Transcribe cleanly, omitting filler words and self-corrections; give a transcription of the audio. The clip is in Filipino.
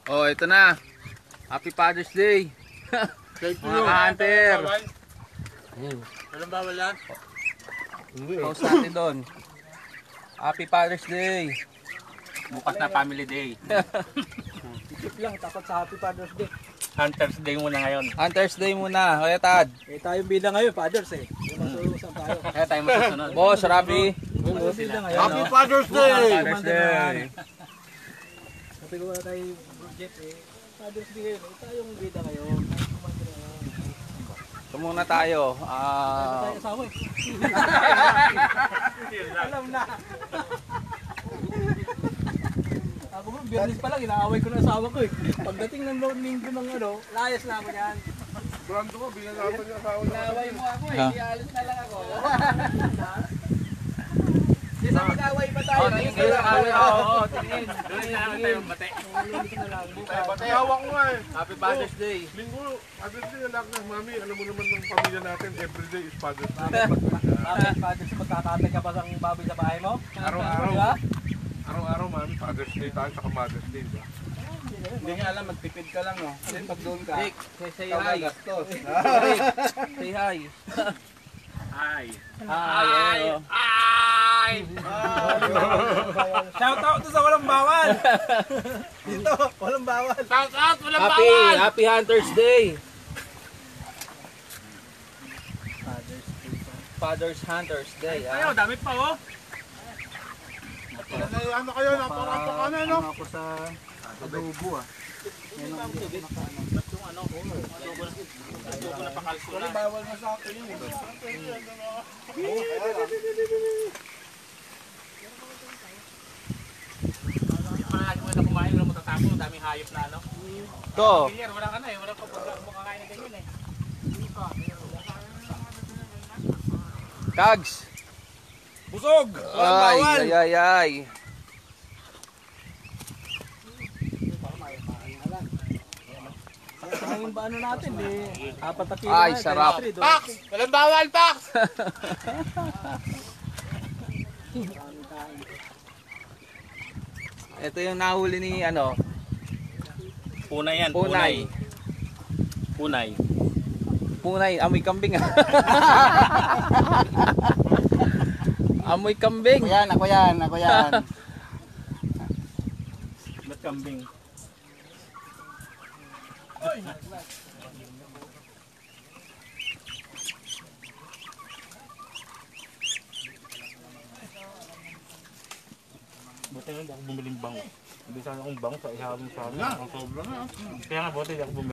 Oh, ito na. Happy Father's Day. Mga hunter. Walang bawal yan? Post natin doon. Happy Father's Day. Bukas na Family Day. Tip lang, tapat sa Happy Father's Day. Hunter's Day muna ngayon. Hunter's Day muna. Kaya Tad. Eh tayong bida ngayon, Fathers eh. Masurusan tayo. Kaya tayo masusunod. Boss, Rafi. Tayong bida ngayon. Happy Father's Day! Father's Day. Sabi ko na tayo, Jeff eh. Father's Day ngayon, eh tayong bida ngayon. Ito muna tayo. Tayo asawa eh. Alam na. Ako mo, biyernes pa lang, inaaway ko na asawa ko eh. Pagdating ng linggo ng layas na ako yan. Brando ko, binalaman niya asawa niya. Inaaway mo ako eh, ialis na lang ako. Di sa mag-away pa tayo. Tingin kayo sa away. Oo, tingin. Doon na namin tayo bate. Pati hawak ko nga eh. Happy Father's Day. Linggo, Father's Day, anak ng mami. Alam mo naman ng pamilya natin, everyday is Father's Day. Bakit, Fathers, magkakatay ka ba ng baboy sa bahay mo? Araw-araw. Diba? Araw-araw, mami, Father's Day tayo, saka Mother's Day. Diba? Hindi nga alam, magtipid ka lang, no? Kasi pag doon ka, Rick, say hi. Gastos. Say hi. Ay. Hi. Ay! Shout out to sa walang bawal! Dito, walang bawal! Shout out! Walang bawal! Happy Hunter's Day. Father's Hunter's Day. Ayaw, dami pa oh. Ano kayo, napaka ano, no? Ako sa adobo ah. Walang Bawal na sa akin yun. Malagi mo na kumain, wala mo tatapon, daming hayop na ano. Ito. Clear, wala ka na eh, wala pa makakain na ganyan eh. Kags. Busog! Walang bawal! Ay. Ang ba ano natin eh, 4 na kilo Ay, na, sarap. times 3, Pax! Walang bawal, Pax! Ito yung nahuli ni Punay yan, Punay. Punay. Punay, amoy kambing. Amoy kambing. Ako yan. Ba't kambing? Buti nga hindi ako bumiling bango. Hindi sana akong bango sa ihawin sa akin. Ang sobra na. Kaya nga buti hindi ako bumili.